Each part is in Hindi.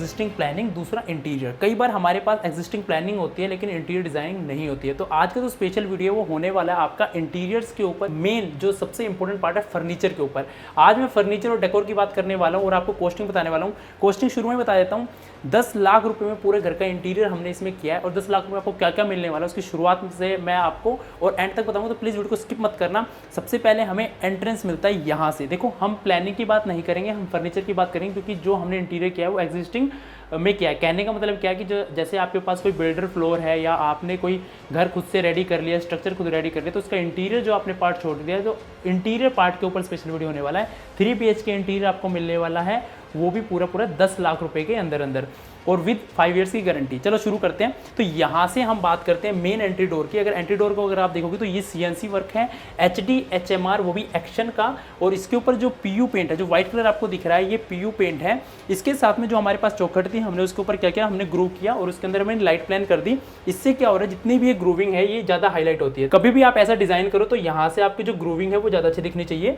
एग्जिस्टिंग प्लानिंग, दूसरा इंटीरियर। कई बार हमारे पास एग्जिस्टिंग प्लानिंग होती है लेकिन इंटीरियर डिजाइनिंग नहीं होती है। तो आज का जो स्पेशल वीडियो वो होने वाला है आपका इंटीरियर्स के ऊपर, मेन जो सबसे इंपॉर्टेंट पार्ट है फर्नीचर के ऊपर। आज मैं फर्नीचर और डेकोर की बात करने वाला हूँ और आपको कॉस्टिंग बताने वाला हूँ। कॉस्टिंग शुरू में बता देता हूँ, 10 लाख रुपए में पूरे घर का इंटीरियर हमने इसमें किया है और 10 लाख रुपए आपको क्या क्या मिलने वाला है उसकी शुरुआत से मैं आपको और एंड तक बताऊंगा, तो प्लीज़ वीडियो को स्किप मत करना। सबसे पहले हमें एंट्रेंस मिलता है यहाँ से। देखो, हम प्लानिंग की बात नहीं करेंगे, हम फर्नीचर की बात करेंगे क्योंकि जो हमने इंटीरियर किया है वो एग्जिस्टिंग में किया है। कहने का मतलब क्या है कि जो जैसे आपके पास कोई बिल्डर फ्लोर है या आपने कोई घर खुद से रेडी कर लिया, स्ट्रक्चर खुद रेडी कर लिया, तो उसका इंटीरियर जो आपने पार्ट छोड़ दिया है, तो इंटीरियर पार्ट के ऊपर स्पेशल वीडियो होने वाला है। 3 BHK इंटीरियर आपको मिलने वाला है, वो भी पूरा 10 लाख रुपए के अंदर और विद 5 इयर्स की गारंटी। चलो शुरू करते हैं। तो यहाँ से हम बात करते हैं मेन एंट्री डोर की। अगर एंट्री डोर को अगर आप देखोगे तो ये CNC वर्क है, HD HMR, वो भी एक्शन का, और इसके ऊपर जो PU पेंट है, जो व्हाइट कलर आपको दिख रहा है, ये PU पेंट है। इसके साथ में जो हमारे पास चौखट थी, हमने उसके ऊपर क्या किया, हमने ग्रूव किया और उसके अंदर हमने लाइट प्लान कर दी। इससे क्या हो रहा है, जितनी भी ये ग्रूविंग है ये ज़्यादा हाईलाइट होती है। कभी भी आप ऐसा डिज़ाइन करो तो यहाँ से आपकी जो ग्रूविंग है वो ज़्यादा अच्छी दिखनी चाहिए,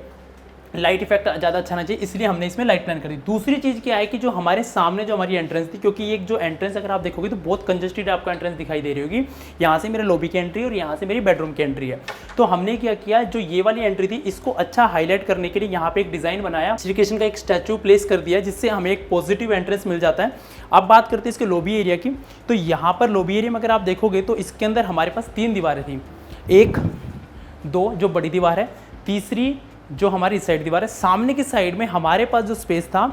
लाइट इफेक्ट ज़्यादा अच्छा ना चाहिए, इसलिए हमने इसमें लाइट प्लान कर दी। दूसरी चीज़ क्या है कि जो हमारे सामने जो हमारी एंट्रेंस थी, क्योंकि एक जो एंट्रेंस अगर आप देखोगे तो बहुत कंजस्टेड आपको एंट्रेंस दिखाई दे रही होगी। यहाँ से मेरे लॉबी की एंट्री और यहाँ से मेरी बेडरूम की एंट्री है। तो हमने क्या किया, जो ये वाली एंट्री थी इसको अच्छा हाईलाइट करने के लिए यहाँ पे एक डिज़ाइन बनाया, श्री कृष्ण का एक स्टैचू प्लेस कर दिया, जिससे हमें एक पॉजिटिव एंट्रेंस मिल जाता है। अब बात करते हैं इसके लॉबी एरिया की। तो यहाँ पर लॉबी एरिया में अगर आप देखोगे तो इसके अंदर हमारे पास 3 दीवारें थी, 1 2 जो बड़ी दीवार है, तीसरी जो हमारी साइड दीवार है। सामने की साइड में हमारे पास जो स्पेस था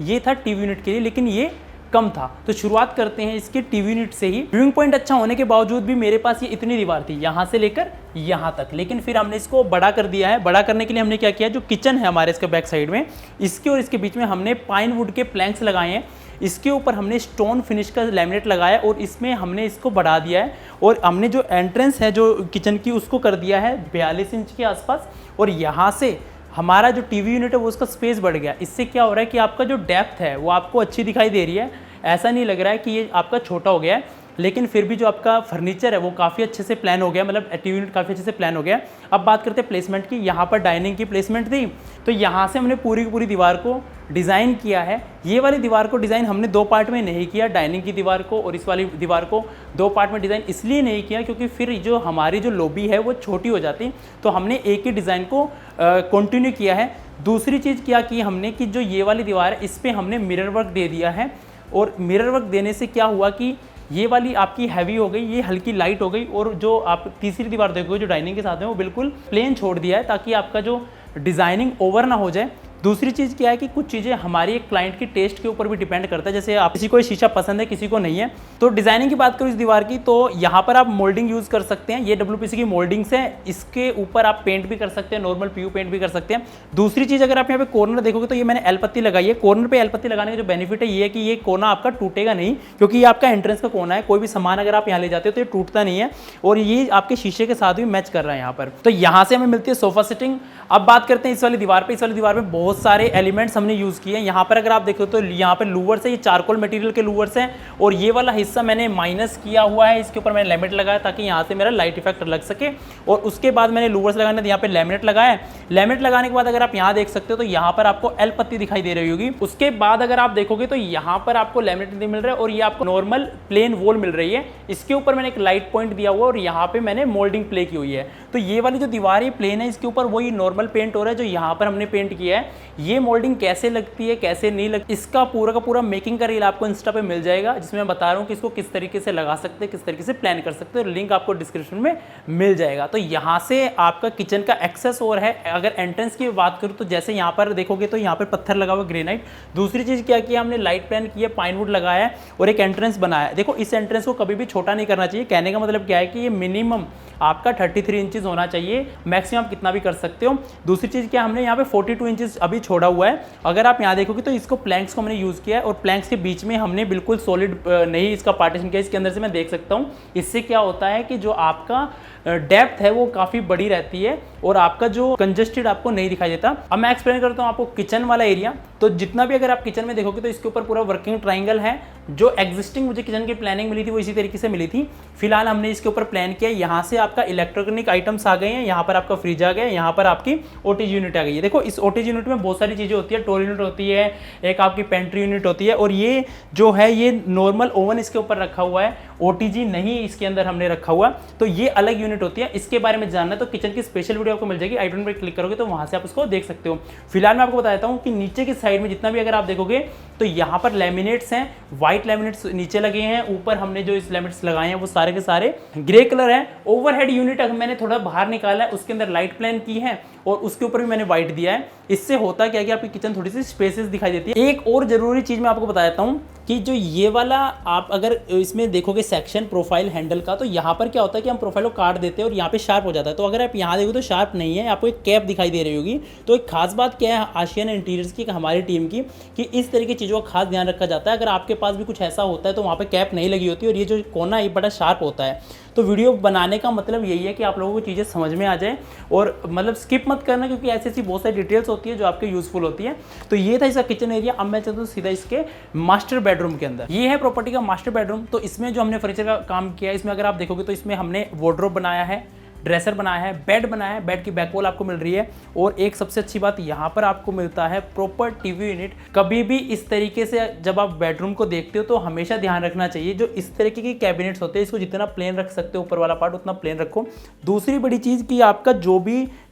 ये था टीवी यूनिट के लिए, लेकिन ये कम था। तो शुरुआत करते हैं इसके टीवी यूनिट से ही। व्यूइंग पॉइंट अच्छा होने के बावजूद भी मेरे पास ये इतनी दीवार थी, यहाँ से लेकर यहाँ तक, लेकिन फिर हमने इसको बड़ा कर दिया है। बड़ा करने के लिए हमने क्या किया, जो किचन है हमारे इसके बैक साइड में, इसके और इसके बीच में हमने पाइन वुड के प्लैंक्स लगाए हैं। इसके ऊपर हमने स्टोन फिनिश का लैमिनेट लगाया और इसमें हमने इसको बढ़ा दिया है। और हमने जो एंट्रेंस है जो किचन की उसको कर दिया है 42 इंच के आसपास, और यहाँ से हमारा जो टीवी यूनिट है वो उसका स्पेस बढ़ गया। इससे क्या हो रहा है कि आपका जो डेप्थ है वो आपको अच्छी दिखाई दे रही है, ऐसा नहीं लग रहा है कि ये आपका छोटा हो गया है। लेकिन फिर भी जो आपका फर्नीचर है वो काफ़ी अच्छे से प्लान हो गया, मतलब टीवी यूनिट काफ़ी अच्छे से प्लान हो गया। अब बात करते हैं प्लेसमेंट की। यहाँ पर डाइनिंग की प्लेसमेंट थी, तो यहाँ से हमने पूरी की पूरी दीवार को डिज़ाइन किया है। ये वाली दीवार को डिज़ाइन हमने 2 पार्ट में नहीं किया, डाइनिंग की दीवार को और इस वाली दीवार को 2 पार्ट में डिज़ाइन इसलिए नहीं किया क्योंकि फिर जो हमारी जो लॉबी है वो छोटी हो जाती, तो हमने एक ही डिज़ाइन को कंटिन्यू किया है। दूसरी चीज़ क्या की हमने कि जो ये वाली दीवार है इस पर हमने मिरर वर्क दे दिया है, और मिरर वर्क देने से क्या हुआ कि ये वाली आपकी हैवी हो गई, ये हल्की लाइट हो गई, और जो आप तीसरी दीवार देखोगे जो डाइनिंग के साथ है वो बिल्कुल प्लेन छोड़ दिया है, ताकि आपका जो डिज़ाइनिंग ओवर ना हो जाए। दूसरी चीज़ क्या है कि कुछ चीज़ें हमारी एक क्लाइंट की टेस्ट के ऊपर भी डिपेंड करता है, जैसे आप किसी को शीशा पसंद है, किसी को नहीं है। तो डिज़ाइनिंग की बात करूँ इस दीवार की, तो यहाँ पर आप मोल्डिंग यूज़ कर सकते हैं, ये WPC की मोल्डिंग्स है, इसके ऊपर आप पेंट भी कर सकते हैं, नॉर्मल PU पेंट भी कर सकते हैं। दूसरी चीज़ अगर आप यहाँ पे कॉर्नर देखोगे तो ये मैंने एल पत्ती लगाई है। कॉर्नर पे एल पत्ती लगाने का जो बेनिफिट है ये है कि ये कोना आपका टूटेगा नहीं, क्योंकि ये आपका एंट्रेंस का कोना है, कोई भी सामान अगर आप यहाँ ले जाते हो तो ये टूटता नहीं है, और ये आपके शीशे के साथ भी मैच कर रहा है यहाँ पर। तो यहाँ से हमें मिलती है सोफा सिटिंग। अब बात करते हैं इस वाली दीवार पे। इस वाली दीवार में बहुत सारे एलिमेंट्स हमने यूज़ किए हैं। यहाँ पर अगर आप देखो तो यहाँ पर लूवर्स है, ये चारकोल मटेरियल के लूवर्स हैं, और ये वाला हिस्सा मैंने माइनस किया हुआ है, इसके ऊपर मैंने लैमिनेट लगाया ताकि यहाँ से मेरा लाइट इफेक्ट लग सके। और उसके बाद मैंने लूवर्स लगाने तो यहाँ पे लैमिनेट लगाया है। लैमिनेट लगाने के बाद अगर आप यहाँ देख सकते हो तो यहाँ पर आपको एल पत्ती दिखाई दे रही होगी। उसके बाद अगर आप देखोगे तो यहाँ पर आपको लैमिनेट नहीं मिल रहा है और ये आपको नॉर्मल प्लेन वॉल मिल रही है। इसके ऊपर मैंने एक लाइट पॉइंट दिया हुआ और यहाँ पे मैंने मोल्डिंग प्ले की हुई है। तो ये वाली जो दीवार है प्लेन है, इसके ऊपर वही नॉर्मल पेंट हो रहा है जो यहाँ पर हमने पेंट किया है। ये मोल्डिंग कैसे लगती है कैसे नहीं लगती, इसका पूरा का पूरा मेकिंग का रील आपको इंस्टा पे मिल जाएगा, जिसमें मैं बता रहा हूँ कि इसको किस तरीके से लगा सकते हैं, किस तरीके से प्लान कर सकते हैं, लिंक आपको डिस्क्रिप्शन में मिल जाएगा। तो यहाँ से आपका किचन का एक्सेस और है। अगर एंट्रेंस की बात करूँ तो जैसे यहाँ पर देखोगे तो यहाँ पर पत्थर लगा हुआ ग्रेनाइट। दूसरी चीज़ क्या किया हमने, लाइट प्लान किया, पाइन वुड लगाया और एक एंट्रेंस बनाया। देखो इस एंट्रेंस को कभी भी छोटा नहीं करना चाहिए। कहने का मतलब क्या है कि ये मिनिमम आपका 33 इंचेस होना चाहिए, मैक्सिमम आप कितना भी कर सकते हो। दूसरी चीज़ क्या, हमने यहाँ पे 42 इंचेस अभी छोड़ा हुआ है। अगर आप यहाँ देखोगे तो इसको प्लैंक्स को हमने यूज़ किया है और प्लैंक्स के बीच में हमने बिल्कुल सॉलिड नहीं इसका पार्टीशन किया, इसके अंदर से मैं देख सकता हूँ। इससे क्या होता है कि जो आपका डेप्थ है वो काफ़ी बड़ी रहती है और आपका जो कंजस्टेड आपको नहीं दिखाई देता। अब मैं एक्सप्लेन करता हूँ आपको किचन वाला एरिया। तो तो जितना भी अगर आप किचन में देखोगे तो इसके ऊपर पूरा वर्किंग ट्राइंगल है। जो एग्जिस्टिंग मुझे किचन की प्लानिंग मिली थी वो इसी तरीके से मिली थी। फिलहाल हमने इसके ऊपर प्लान किया। यहाँ से आपका इलेक्ट्रॉनिक आइटम्स आ गए हैं, यहाँ पर आपका फ्रिज आ गया, यहाँ पर आपकी ओटीजी यूनिट आ गई है। देखो इस ओटीजी यूनिट में बहुत सारी चीज़ें होती है, टोर यूनिट होती है, एक आपकी पेंट्री यूनिट होती है, और ये जो है ये नॉर्मल ओवन इसके ऊपर रखा हुआ है, ओटीजी नहीं इसके अंदर हमने रखा हुआ, तो ये अलग यूनिट होती है। इसके बारे में जानना है तो किचन की स्पेशल वीडियो आपको मिल जाएगी, आई बटन पर क्लिक करोगे तो वहाँ से आप उसको देख सकते हो। फिलहाल मैं आपको बताता हूँ कि नीचे की साइड में जितना भी अगर आप देखोगे तो यहाँ पर लैमिनेट्स हैं, व्हाइट लैमिनेट्स नीचे लगे हैं, ऊपर हमने जो इस लैमिनेट्स लगाए हैं वो सारे के सारे ग्रे कलर है। ओवरहेड यूनिट अगर मैंने थोड़ा बाहर निकाला है, उसके अंदर लाइट प्लान की है और उसके ऊपर भी मैंने व्हाइट दिया है। इससे होता क्या है कि आपकी किचन थोड़ी सी स्पेसेस दिखाई देती है। एक और जरूरी चीज मैं आपको बता देता हूँ कि जो ये वाला आप अगर इसमें देखोगे सेक्शन प्रोफाइल हैंडल का, तो यहाँ पर क्या होता है कि हम प्रोफाइल को काट देते हैं और यहाँ पे शार्प हो जाता है। तो अगर आप यहाँ देखो तो शार्प नहीं है, आपको एक कैप दिखाई दे रही होगी। तो एक खास बात क्या है आशियाना इंटीरियर्स की, हमारी टीम की, कि इस तरह की चीज़ों का खास ध्यान रखा जाता है। अगर आपके पास भी कुछ ऐसा होता है तो वहाँ पर कैप नहीं लगी होती और ये जो कोना ये बड़ा शार्प होता है। तो वीडियो बनाने का मतलब यही है कि आप लोगों को चीज़ें समझ में आ जाए और मतलब स्किप मत करना, क्योंकि ऐसी ऐसी बहुत सारी डिटेल्स होती है जो आपके यूजफुल होती है। तो ये था इसका किचन एरिया। अब मैं चलता हूँ सीधा इसके मास्टर बेडरूम के अंदर। ये है प्रॉपर्टी का मास्टर बेडरूम। तो इसमें जो हमने फर्नीचर का काम किया है, इसमें अगर आप देखोगे तो इसमें हमने वार्डरोब बनाया है, ड्रेसर बनाया है, बेड बनाया है, बेड की बैक वॉल आपको मिल रही है, और एक सबसे अच्छी बात यहाँ पर आपको मिलता है प्रॉपर टीवी यूनिट। कभी भी इस तरीके से जब आप बेडरूम को देखते हो तो हमेशा ध्यान रखना चाहिए, जो इस तरीके की कैबिनेट्स होते हैं इसको जितना प्लेन रख सकते हो ऊपर वाला पार्ट उतना प्लेन रखो। दूसरी बड़ी चीज़ कि आपका जो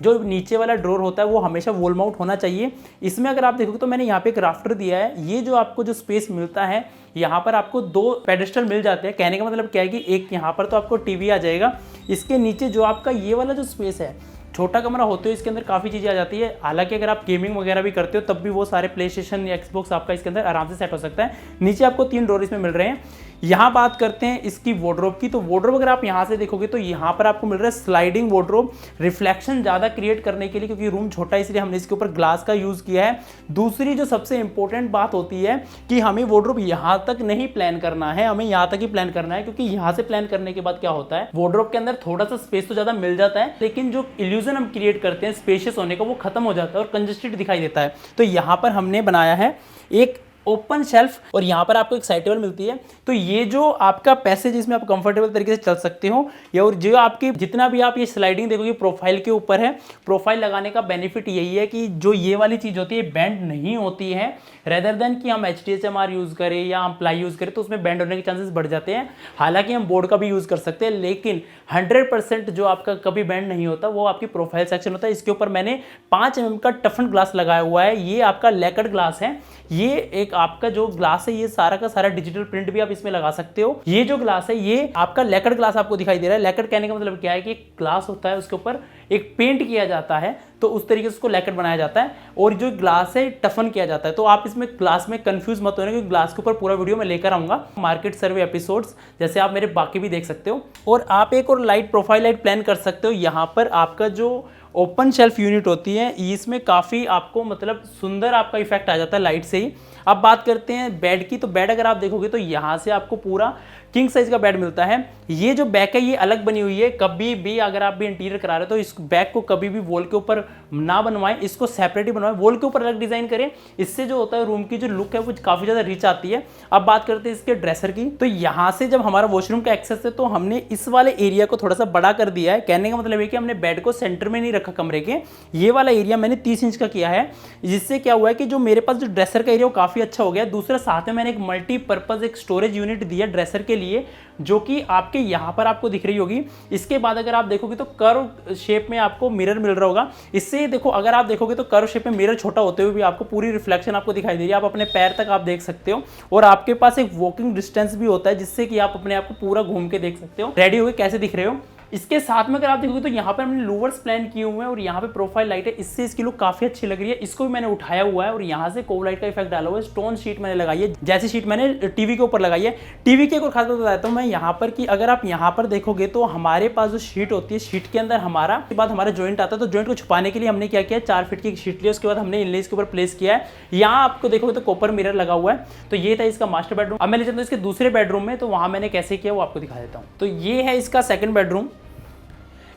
नीचे वाला ड्रॉर होता है वो हमेशा वॉल माउंट होना चाहिए। इसमें अगर आप देखोगे तो मैंने यहाँ पे एक राफ्टर दिया है। ये जो आपको जो स्पेस मिलता है, यहाँ पर आपको 2 पेडेस्टल मिल जाते हैं। कहने का मतलब क्या है कि एक यहाँ पर तो आपको टीवी आ जाएगा, इसके नीचे जो आपका ये वाला जो स्पेस है, छोटा कमरा होते हुए इसके अंदर काफ़ी चीज़ें आ जाती है। हालांकि अगर आप गेमिंग वगैरह भी करते हो तब भी वो सारे प्ले स्टेशन या एक्सबॉक्स आपका इसके अंदर आराम से सेट हो सकता है। नीचे आपको 3 ड्रॉर इसमें मिल रहे हैं। यहाँ बात करते हैं इसकी वार्डरोब की। तो वार्डरोब अगर आप यहाँ से देखोगे तो यहाँ पर आपको मिल रहा है स्लाइडिंग वार्डरोब, रिफ्लेक्शन ज़्यादा क्रिएट करने के लिए, क्योंकि रूम छोटा है इसलिए हमने इसके ऊपर ग्लास का यूज़ किया है। दूसरी जो सबसे इंपॉर्टेंट बात होती है कि हमें वार्डरोब यहाँ तक नहीं प्लान करना है, हमें यहाँ तक ही प्लान करना है, क्योंकि यहाँ से प्लान करने के बाद क्या होता है, वार्डरोब के अंदर थोड़ा सा स्पेस तो ज़्यादा मिल जाता है, लेकिन जो इल्यूजन हम क्रिएट करते हैं स्पेशियस होने का वो खत्म हो जाता है और कंजेस्टेड दिखाई देता है। तो यहाँ पर हमने बनाया है एक ओपन शेल्फ और यहाँ पर आपको एक साइड टेबल मिलती है। तो ये जो आपका पैसेज इसमें आप कंफर्टेबल तरीके से चल सकते हो, या और जो आपकी जितना भी आप ये स्लाइडिंग देखोगे प्रोफाइल के ऊपर है। प्रोफाइल लगाने का बेनिफिट यही है कि जो ये वाली चीज़ होती है बेंड नहीं होती है, रेदर देन कि हम HDHMR यूज़ करें या हम प्लाई यूज़ करें तो उसमें बेंड होने के चांसेस बढ़ जाते हैं। हालांकि हम बोर्ड का भी यूज़ कर सकते हैं, लेकिन 100% जो आपका कभी बेंड नहीं होता वो आपकी प्रोफाइल सेक्शन होता है। इसके ऊपर मैंने 5 mm का टफन ग्लास लगाया हुआ है। ये आपका लैकर्ड ग्लास है। ये एक आपका जो ग्लास है ये सारा का सारा डिजिटल प्रिंट भी आप इसमें लगा सकते हो। ये जो ग्लास है ये आपका लैकर्ड ग्लास आपको दिखाई दे रहा है। लैकर्ड कहने का मतलब क्या है कि ग्लास होता है उसके ऊपर एक पेंट किया जाता है, तो उस तरीके से उसको लैकर्ड बनाया जाता है, और जो ग्लास है टफन किया जाता है। तो आप इसमें ग्लास में कंफ्यूज मत होना, क्योंकि ग्लास के ऊपर पूरा वीडियो मैं लेकर आऊंगा मार्केट सर्वे एपिसोड्स, जैसे आप मेरे बाकी भी देख सकते हो। और आप एक और लाइट प्रोफाइल लाइट प्लान कर सकते हो। यहाँ पर आपका जो ओपन शेल्फ यूनिट होती है इसमें काफ़ी आपको मतलब सुंदर आपका इफेक्ट आ जाता है लाइट से ही। अब बात करते हैं बेड की। तो बेड अगर आप देखोगे तो यहाँ से आपको पूरा किंग साइज का बेड मिलता है। ये जो बैक है ये अलग बनी हुई है। कभी भी अगर आप भी इंटीरियर करा रहे हो तो इस बैक को कभी भी वॉल के ऊपर ना बनवाएं, इसको सेपरेट ही बनवाएं, वॉल के ऊपर अलग डिजाइन करें। इससे जो होता है रूम की जो लुक है वो काफ़ी ज़्यादा रिच आती है। अब बात करते हैं इसके ड्रेसर की। तो यहाँ से जब हमारा वॉशरूम का एक्सेस है तो हमने इस वाले एरिया को थोड़ा सा बड़ा कर दिया है। कहने का मतलब है कि हमने बेड को सेंटर में नहीं रखा कमरे के। ये वाला एरिया मैंने 30 इंच का किया है, जिससे क्या हुआ है कि जो मेरे पास जो ड्रेसर का एरिया वो काफ़ी अच्छा हो गया। दूसरा साथ में मैंने एक मल्टीपर्पज एक स्टोरेज यूनिट दिया ड्रेसर के लिए, जो कि आपके यहाँ पर आपको दिख रही होगी। इसके बाद अगर आप देखोगे तो कर्व शेप में आपको मिरर मिल रहा होगा। इससे देखो अगर आप देखोगे तो कर्व शेप में मिरर छोटा होते हुए भी आपको पूरी रिफ्लेक्शन आपको दिखाई दे रही है। आप अपने पैर तक आप देख सकते हो, और आपके पास एक वॉकिंग डिस्टेंस भी होता है, जिससे कि आप अपने आप को पूरा घूम के देख सकते हो रेडी होके कैसे दिख रहे हो। इसके साथ में अगर आप देखोगे तो यहाँ पर हमने लूवर्स प्लान किए हुए हैं, और यहाँ पे प्रोफाइल लाइट है, इससे इसकी लुक काफी अच्छी लग रही है। इसको भी मैंने उठाया हुआ है और यहाँ से कोव लाइट का इफेक्ट डाला हुआ है। स्टोन शीट मैंने लगाई है, जैसी शीट मैंने टीवी के ऊपर लगाई है। टीवी के एक और खास बात बताता हूँ मैं यहाँ पर कि अगर आप यहाँ पर देखोगे तो हमारे पास जो शीट होती है, शीट के अंदर हमारा के बाद हमारा जॉइंट आता है। तो जॉइंट को छुपाने के लिए हमने क्या किया, 4 फीट की शीट ली, उसके बाद हमने इनले इसके ऊपर प्लेस किया है। यहाँ आपको देखोगे तो कॉपर मिरर लगा हुआ है। तो ये था इसका मास्टर बेडरूम। अब मैं ले चलता हूँ इसके दूसरे बेडरूम में, तो वहाँ मैंने कैसे किया वो आपको दिखा देता हूँ। तो ये है इसका सेकंड बेडरूम।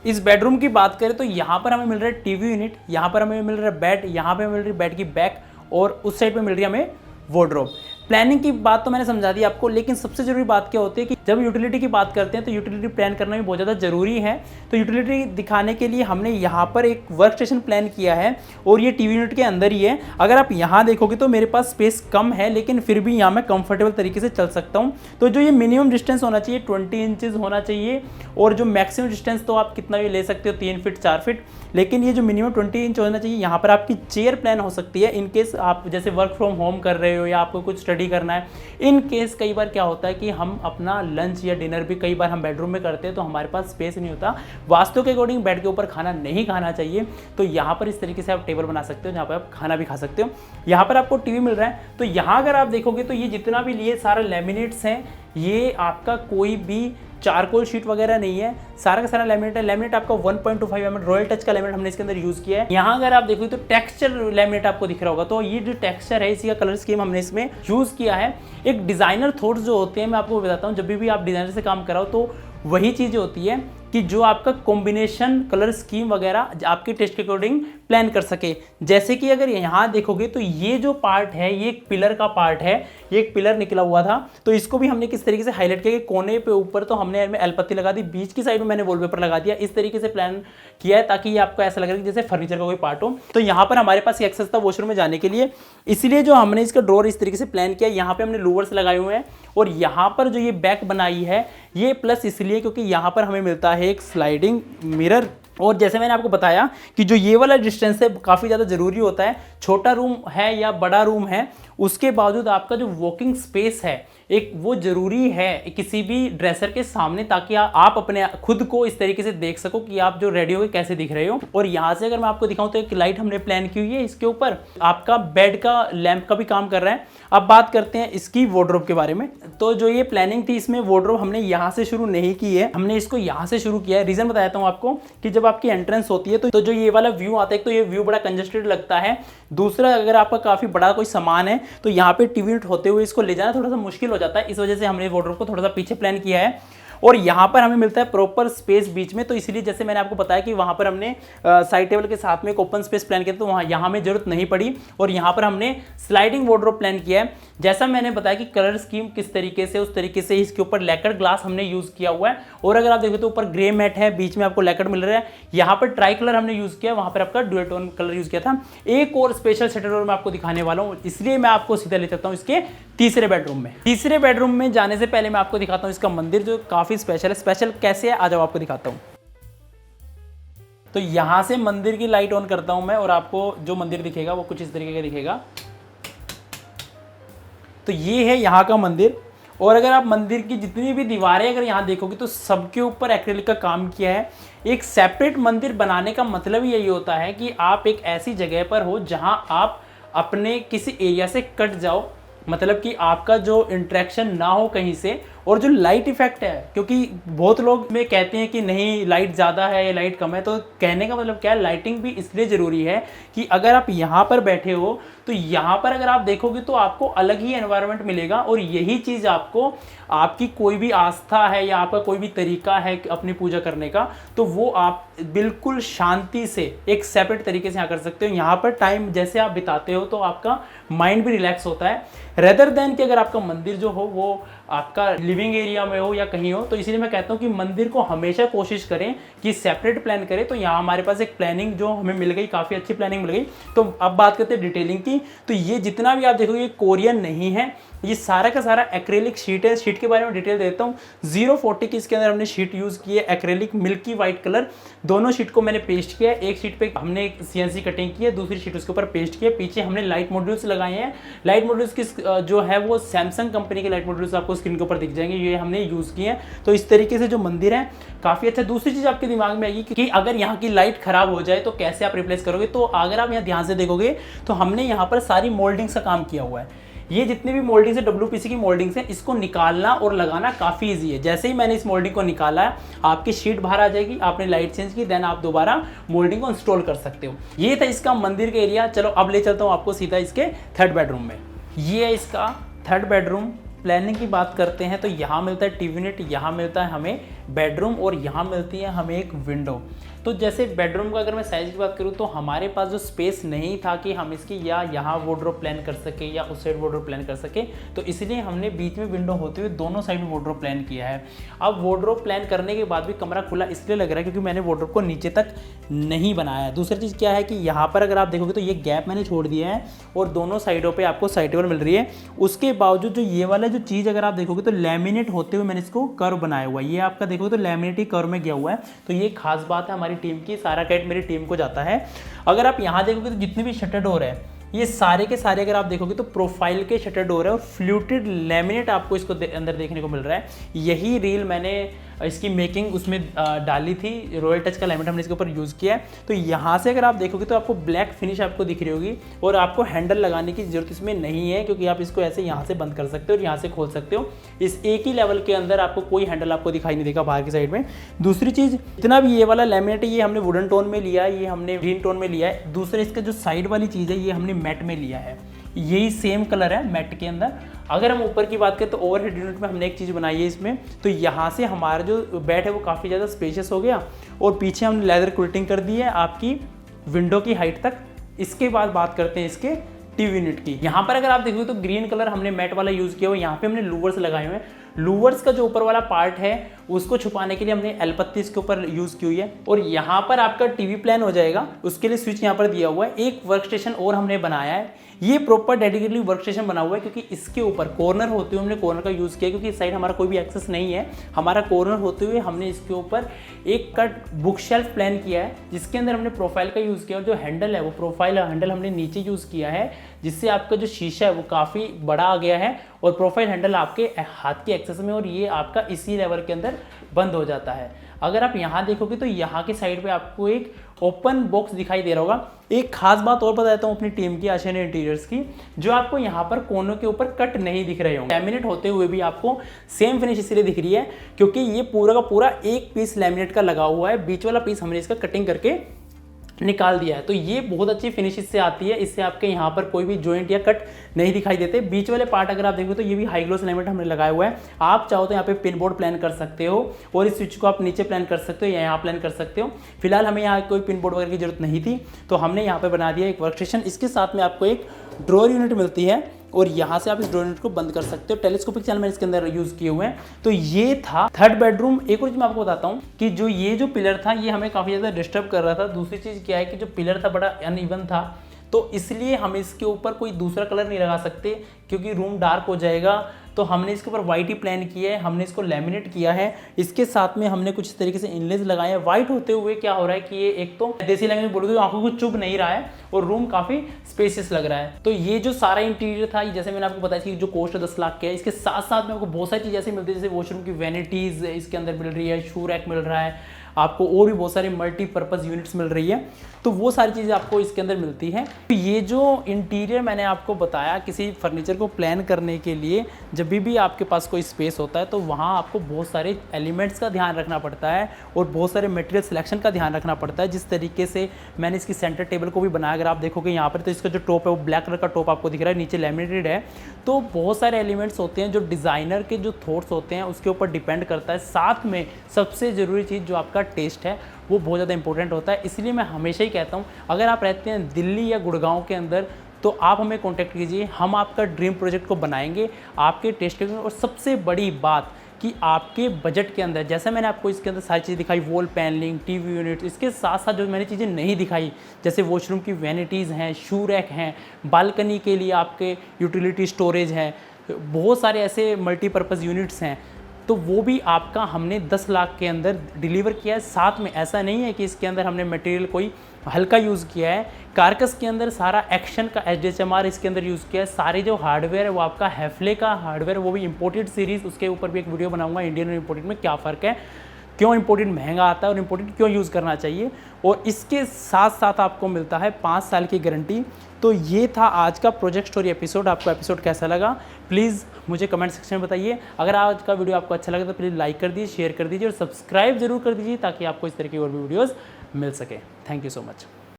इस बेडरूम की बात करें तो यहाँ पर हमें मिल रहा है टीवी यूनिट, यहाँ पर हमें मिल रहा है बेड, यहाँ पे मिल रही है बेड की बैक, और उस साइड पे मिल रही है हमें वार्डरोब। प्लानिंग की बात तो मैंने समझा दी आपको, लेकिन सबसे जरूरी बात क्या होती है कि जब यूटिलिटी की बात करते हैं तो यूटिलिटी प्लान करना भी बहुत ज़्यादा जरूरी है। तो यूटिलिटी दिखाने के लिए हमने यहाँ पर एक वर्क स्टेशन प्लान किया है और ये टीवी यूनिट के अंदर ही है। अगर आप यहाँ देखोगे तो मेरे पास स्पेस कम है, लेकिन फिर भी यहाँ मैं कंफर्टेबल तरीके से चल सकता हूँ। तो जो ये मिनिमम डिस्टेंस होना चाहिए 20 इंचेस होना चाहिए, और जो मैक्सिमम डिस्टेंस तो आप कितना भी ले सकते हो 3 फीट 4 फीट, लेकिन ये जो मिनिमम 20 इंच होना चाहिए। यहाँ पर आपकी चेयर प्लान हो सकती है इन केस आप जैसे वर्क फ्रॉम होम कर रहे हो या आपको कुछ स्टडी करना है। इन केस कई बार क्या होता है कि हम अपना लंच या डिनर भी कई बार हम बेडरूम में करते हैं तो हमारे पास स्पेस नहीं होता, वास्तु के अकॉर्डिंग बेड के ऊपर खाना नहीं खाना चाहिए। तो यहाँ पर इस तरीके से आप टेबल बना सकते हो जहाँ पर आप खाना भी खा सकते हो। यहाँ पर आपको टीवी मिल रहा है। तो यहाँ अगर आप देखोगे तो ये जितना भी लिए सारा लैमिनेट्स हैं, ये आपका कोई भी चारकोल शीट वगैरह नहीं है, सारा का सारा लैमिनेट है। लैमिनेट आपका 1.25 mm रॉयल टच का लैमिनेट हमने इसके अंदर यूज किया है। यहाँ अगर आप देखोगे तो टेक्सचर लैमिनेट आपको दिख रहा होगा, तो ये जो टेक्सचर है इसी का कलर स्कीम हमने इसमें यूज किया है। एक डिजाइनर थॉट्स जो होते हैं मैं आपको बताता हूँ, जब भी आप डिजाइनर से काम कराओ तो वही चीज़ होती है कि जो आपका कॉम्बिनेशन कलर स्कीम वगैरह आपके टेस्ट के अकॉर्डिंग प्लान कर सके। जैसे कि अगर यहाँ देखोगे तो ये जो पार्ट है ये एक पिलर का पार्ट है, ये एक पिलर निकला हुआ था, तो इसको भी हमने किस तरीके से हाईलाइट किया कि कोने पे ऊपर तो हमने एलपत्ती लगा दी, बीच की साइड में मैंने वॉलपेपर लगा दिया। इस तरीके से प्लान किया है ताकि ये आपको ऐसा लगे जैसे फर्नीचर का कोई पार्ट हो। तो यहाँ पर हमारे पास एक्सेस था वॉशरूम में जाने के लिए, इसलिए जो हमने इसका ड्रॉर इस तरीके से प्लान किया। यहाँ पे हमने लूवर्स लगाए हुए हैं और यहाँ पर जो ये बैक बनाई है ये प्लस इसलिए क्योंकि यहाँ पर हमें मिलता है एक स्लाइडिंग मिरर। और जैसे मैंने आपको बताया कि जो ये वाला डिस्टेंस है काफ़ी ज़्यादा ज़रूरी होता है। छोटा रूम है या बड़ा रूम है उसके बावजूद आपका जो वॉकिंग स्पेस है एक वो ज़रूरी है किसी भी ड्रेसर के सामने, ताकि आप अपने खुद को इस तरीके से देख सको कि आप जो रेडी हो कैसे दिख रहे हो। और यहाँ से अगर मैं आपको दिखाऊं तो एक लाइट हमने प्लान की हुई है, इसके ऊपर आपका बेड का लैंप का भी काम कर रहा है। अब बात करते हैं इसकी वार्डरोब के बारे में। तो जो ये प्लानिंग थी इसमें वार्डरोब हमने यहाँ से शुरू नहीं की है, हमने इसको यहाँ से शुरू किया है। रीज़न बताता हूँ आपको कि जब आपकी एंट्रेंस होती है तो जो ये वाला व्यू आता है तो ये व्यू बड़ा कंजस्टेड लगता है। दूसरा अगर आपका काफ़ी बड़ा कोई सामान है तो यहाँ पे टीवी यूनिट होते हुए इसको ले जाना थोड़ा सा मुश्किल हो जाता है, इस वजह से हमने वार्डरोब को थोड़ा सा पीछे प्लान किया है। और यहाँ पर हमें मिलता है प्रॉपर स्पेस बीच में, तो इसलिए जैसे मैंने आपको बताया कि वहाँ पर हमने साइड टेबल के साथ में एक ओपन स्पेस प्लान किया तो वहाँ यहाँ हमें जरूरत नहीं पड़ी। और यहाँ पर हमने स्लाइडिंग वार्डरोब प्लान किया है। जैसा मैंने बताया कि कलर स्कीम किस तरीके से उस तरीके से इसके ऊपर लैकर ग्लास हमने यूज़ किया हुआ है। और अगर आप देखो तो ऊपर ग्रे मैट है, बीच में आपको लैकर मिल रहा है। यहाँ पर ट्राई कलर हमने यूज़ किया, वहाँ पर आपका डुअल टोन कलर यूज़ किया था। एक और स्पेशल सेटर मैं आपको दिखाने वाला हूँ, इसलिए मैं आपको सीधा ले सकता हूँ इसके तीसरे बेडरूम में। तीसरे बेडरूम में जाने से पहले मैं आपको दिखाता हूँ इसका मंदिर जो काफ़ी स्पेशल है। स्पेशल कैसे है आ जाओ आपको दिखाता हूँ। तो यहाँ से मंदिर की लाइट ऑन करता हूँ मैं और आपको जो मंदिर दिखेगा वो कुछ इस तरीके का दिखेगा। तो ये है यहाँ का मंदिर। और अगर आप मंदिर की जितनी भी दीवारें अगर यहाँ देखोगे तो सबके ऊपर एक्रिलिक का काम किया है। एक सेपरेट मंदिर बनाने का मतलब ही यही होता है कि आप एक ऐसी जगह पर हो जहाँ आप अपने किसी एरिया से कट जाओ, मतलब कि आपका जो इंटरेक्शन ना हो कहीं से। और जो लाइट इफेक्ट है, क्योंकि बहुत लोग में कहते हैं कि नहीं लाइट ज़्यादा है या लाइट कम है, तो कहने का मतलब क्या है, लाइटिंग भी इसलिए ज़रूरी है कि अगर आप यहाँ पर बैठे हो तो यहाँ पर अगर आप देखोगे तो आपको अलग ही एनवायरनमेंट मिलेगा। और यही चीज़ आपको आपकी कोई भी आस्था है या आपका कोई भी तरीका है अपनी पूजा करने का, तो वो आप बिल्कुल शांति से एक सेपरेट तरीके से यहाँ कर सकते हो। यहाँ पर टाइम जैसे आप बिताते हो तो आपका माइंड भी रिलैक्स होता है, रेदर देन कि अगर आपका मंदिर जो हो वो आपका लिविंग एरिया में हो या कहीं हो। तो इसलिए मैं कहता हूँ कि मंदिर को हमेशा कोशिश करें कि सेपरेट प्लान करें। तो यहाँ हमारे पास एक प्लानिंग जो हमें मिल गई, काफ़ी अच्छी प्लानिंग मिल गई। तो अब बात करते हैं डिटेलिंग की। तो ये जितना भी आप देखोगे ये कोरियन नहीं है, ये सारा का सारा एक्रेलिक शीट है। शीट के बारे में डिटेल देता हूँ। 040 की इसके अंदर हमने शीट यूज़ की है, एक्रेलिक मिल्की वाइट कलर। दोनों शीट को मैंने पेस्ट किया है। एक शीट पे हमने CNC कटिंग की है, दूसरी शीट उसके ऊपर पेस्ट किया है। पीछे हमने लाइट मॉड्यूल्स लगाए हैं। लाइट मॉड्यूल्स की जो है वो सैमसंग कंपनी के लाइट मॉड्यूल्स आपको स्क्रीन के ऊपर दिख जाएंगे, ये हमने यूज़ किए हैं। तो इस तरीके से जो मंदिर है काफ़ी अच्छा। दूसरी चीज़ आपके दिमाग में आएगी कि अगर यहाँ की लाइट खराब हो जाए तो कैसे आप रिप्लेस करोगे। तो अगर आप यहाँ ध्यान से देखोगे तो हमने यहाँ पर सारी मोल्डिंग्स का काम किया हुआ है। ये जितने भी मोल्डिंग्स है WPC की मोल्डिंग्स हैं, इसको निकालना और लगाना काफ़ी इजी है। जैसे ही मैंने इस मोल्डिंग को निकाला है आपकी शीट बाहर आ जाएगी, आपने लाइट चेंज की, देन आप दोबारा मोल्डिंग को इंस्टॉल कर सकते हो। ये था इसका मंदिर का एरिया। चलो अब ले चलता हूँ आपको सीधा इसके थर्ड बेडरूम में। ये है इसका थर्ड बेडरूम। प्लानिंग की बात करते हैं तो यहाँ मिलता है टीवी यूनिट, यहाँ मिलता है हमें बेडरूम और यहाँ मिलती है हमें एक विंडो। तो जैसे बेडरूम का अगर मैं साइज़ की बात करूँ तो हमारे पास जो स्पेस नहीं था कि हम इसकी या यहाँ वार्डरोब प्लान कर सके या उस साइड वार्डरोब प्लान कर सके, तो इसलिए हमने बीच में विंडो होते हुए दोनों साइड वार्डरोब प्लान किया है। अब वार्डरोब प्लान करने के बाद भी कमरा खुला इसलिए लग रहा है क्योंकि मैंने वार्डरोब को नीचे तक नहीं बनाया है। दूसरी चीज़ क्या है कि यहाँ पर अगर आप देखोगे तो ये गैप मैंने छोड़ दिया है और दोनों साइडों पे आपको साइड टेबल मिल रही है। उसके बावजूद जो ये वाला जो चीज़ अगर आप देखोगे तो लैमिनेट होते हुए मैंने इसको कर्व बनाया हुआ है। ये आपका देखोगे तो लैमिनेट ही कर्व में गया हुआ है, तो ये खास बात है हमारी टीम की, सारा क्रेडिट मेरी टीम को जाता है। अगर आप यहाँ देखोगे तो जितने भी शटर डोर है ये सारे के सारे अगर आप देखोगे तो प्रोफाइल के शटर डोर है और फ्लूटेड लैमिनेट आपको इसको अंदर देखने को मिल रहा है। यही रील मैंने इसकी मेकिंग उसमें डाली थी, रॉयल टच का लैमिनेट हमने इसके ऊपर यूज़ किया है। तो यहाँ से अगर आप देखोगे तो आपको ब्लैक फिनिश आपको दिख रही होगी और आपको हैंडल लगाने की जरूरत इसमें नहीं है, क्योंकि आप इसको ऐसे यहाँ से बंद कर सकते हो और यहाँ से खोल सकते हो। इस एक ही लेवल के अंदर आपको कोई हैंडल आपको दिखाई नहीं देगा बाहर की साइड में। दूसरी चीज़, इतना भी ये वाला लैमिनेट है ये हमने वुडन टोन में लिया है, ये हमने ग्रीन टोन में लिया है। दूसरा इसका जो साइड वाली चीज़ है ये हमने मैट में लिया है, यही सेम कलर है मैट के अंदर। अगर हम ऊपर की बात करें तो ओवरहेड यूनिट में हमने एक चीज़ बनाई है इसमें, तो यहाँ से हमारा जो बेड है वो काफ़ी ज़्यादा स्पेशियस हो गया और पीछे हमने लेदर क्विल्टिंग कर दी है आपकी विंडो की हाइट तक। इसके बाद बात करते हैं इसके टीवी यूनिट की। यहाँ पर अगर आप देखोगे तो ग्रीन कलर हमने मैट वाला यूज़ किया हुआ, यहाँ पे हमने लूवर्स लगाए हुए हैं। लूवर्स का जो ऊपर वाला पार्ट है उसको छुपाने के लिए हमने एल पत्ती इसके ऊपर यूज़ की हुई है। और यहाँ पर आपका टीवी प्लान हो जाएगा, उसके लिए स्विच यहाँ पर दिया हुआ है। एक वर्क स्टेशन और हमने बनाया है, ये प्रॉपर डेडिकेटली वर्क स्टेशन बना हुआ है क्योंकि इसके ऊपर कॉर्नर होते हुए हमने कॉर्नर का यूज़ किया, क्योंकि इस साइड हमारा कोई भी एक्सेस नहीं है। हमारा कॉर्नर होते हुए हमने इसके ऊपर एक कट बुक शेल्फ प्लान किया है जिसके अंदर हमने प्रोफाइल का यूज़ किया और जो हैंडल है वो प्रोफाइल हैंडल हमने नीचे यूज़ किया है, जिससे आपका जो शीशा है वो काफ़ी बड़ा आ गया है और प्रोफाइल हैंडल आपके हाथ के एक्सेस में और ये आपका इसी लेवल के अंदर बंद हो जाता है। अगर आप यहाँ देखोगे तो यहाँ के साइड पे आपको एक ओपन बॉक्स दिखाई दे रहा होगा। एक खास बात और बताता हूँ अपनी टीम की, आशियाना इंटीरियर्स की, जो आपको यहाँ पर कोनों के ऊपर कट नहीं दिख रहे होंगे। लैमिनेट होते हुए भी आपको सेम फिनिश इसलिए दिख रही है क्योंकि ये पूरा का पूरा एक पीस लैमिनेट का लगा हुआ है, बीच वाला पीस हमने इसका कटिंग करके निकाल दिया है। तो ये बहुत अच्छी फिनिश इससे आती है, इससे आपके यहाँ पर कोई भी जॉइंट या कट नहीं दिखाई देते। बीच वाले पार्ट अगर आप देखो तो ये भी हाई ग्लोस लैमिनेट हमने लगाया हुआ है। आप चाहो तो यहाँ पे पिन बोर्ड प्लान कर सकते हो और इस स्विच को आप नीचे प्लान कर सकते हो या यहाँ प्लान कर सकते हो। फिलहाल हमें यहाँ कोई पिन बोर्ड वगैरह की जरूरत नहीं थी, तो हमने यहाँ पे बना दिया एक वर्क स्टेशन। इसके साथ में आपको एक ड्रॉअर यूनिट मिलती है और यहाँ से आप इस ड्रॉअर यूनिट को बंद कर सकते हो। टेलीस्कोपिक चैनल मैंने इसके अंदर यूज़ किए हुए हैं। तो ये था थर्ड बेडरूम। एक और चीज़ मैं आपको बताता हूँ कि जो ये जो पिलर था ये हमें काफ़ी ज़्यादा डिस्टर्ब कर रहा था। दूसरी चीज़ क्या है कि जो पिलर था बड़ा अनइवन था, तो इसलिए हम इसके ऊपर कोई दूसरा कलर नहीं लगा सकते क्योंकि रूम डार्क हो जाएगा। तो हमने इसके ऊपर वाइट ही प्लान किया है, हमने इसको लैमिनेट किया है। इसके साथ में हमने कुछ इस तरीके से इनलेज लगाए हैं। वाइट होते हुए क्या हो रहा है कि ये एक तो देसी लैंग्वेज बोलोगे तो आंखों को चुभ नहीं रहा है और रूम काफ़ी स्पेसियस लग रहा है। तो ये जो सारा इंटीरियर था, जैसे मैंने आपको बताया कि जो कॉस्ट 10 लाख के है, इसके साथ साथ में आपको बहुत सारी चीज़ें ऐसी मिलती है, जैसे वॉशरूम की वैनिटीज़ इसके अंदर मिल रही है, शू रैक मिल रहा है आपको, और भी बहुत सारे मल्टीपर्पज़ यूनिट्स मिल रही है। तो वो सारी चीज़ें आपको इसके अंदर मिलती हैं। तो ये जो इंटीरियर मैंने आपको बताया किसी फर्नीचर को प्लान करने के लिए, जब भी आपके पास कोई स्पेस होता है तो वहाँ आपको बहुत सारे एलिमेंट्स का ध्यान रखना पड़ता है और बहुत सारे मटेरियल सिलेक्शन का ध्यान रखना पड़ता है। जिस तरीके से मैंने इसकी सेंटर टेबल को भी बनाया, अगर आप देखोगे यहाँ पर तो इसका जो टॉप है वो ब्लैक कलर का टॉप आपको दिख रहा है, नीचे लैमिनेटेड है। तो बहुत सारे एलिमेंट्स होते हैं जो डिज़ाइनर के जो थॉट्स होते हैं उसके ऊपर डिपेंड करता है। साथ में सबसे ज़रूरी चीज़ जो आपका टेस्ट है वो बहुत ज़्यादा इंपॉर्टेंट होता है। इसलिए मैं हमेशा ही कहता हूँ अगर आप रहते हैं दिल्ली या गुड़गांव के अंदर तो आप हमें कांटेक्ट कीजिए, हम आपका ड्रीम प्रोजेक्ट को बनाएंगे आपके टेस्ट के। और सबसे बड़ी बात कि आपके बजट के अंदर, जैसे मैंने आपको इसके अंदर सारी चीज़ें दिखाई, वॉल पैनलिंग, टीवी यूनिट, इसके साथ साथ जो मैंने चीज़ें नहीं दिखाई जैसे वॉशरूम की वैनिटीज़ हैं, शू रैक हैं, बालकनी के लिए आपके यूटिलिटी स्टोरेज है, बहुत सारे ऐसे मल्टीपर्पज़ यूनिट्स हैं, तो वो भी आपका हमने 10 लाख के अंदर डिलीवर किया है। साथ में ऐसा नहीं है कि इसके अंदर हमने मटेरियल कोई हल्का यूज़ किया है, कारकस के अंदर सारा एक्शन का HDHMR इसके अंदर यूज़ किया है। सारे जो हार्डवेयर है वो आपका हैफले का हार्डवेयर, वो भी इंपोर्टेड सीरीज़, उसके ऊपर भी एक वीडियो बनाऊंगा इंडियन और इंपोर्टेड में क्या फ़र्क है, क्यों इंपोर्टेड महंगा आता है और इंपोर्टेड क्यों यूज़ करना चाहिए। और इसके साथ साथ आपको मिलता है 5 साल की गारंटी। तो ये था आज का प्रोजेक्ट स्टोरी एपिसोड। आपको एपिसोड कैसा लगा प्लीज़ मुझे कमेंट सेक्शन में बताइए। अगर आज का वीडियो आपको अच्छा लगा तो प्लीज़ लाइक कर दीजिए, शेयर कर दीजिए और सब्सक्राइब जरूर कर दीजिए ताकि आपको इस तरह की और भी वीडियोज़ मिल सके। Thank you so much.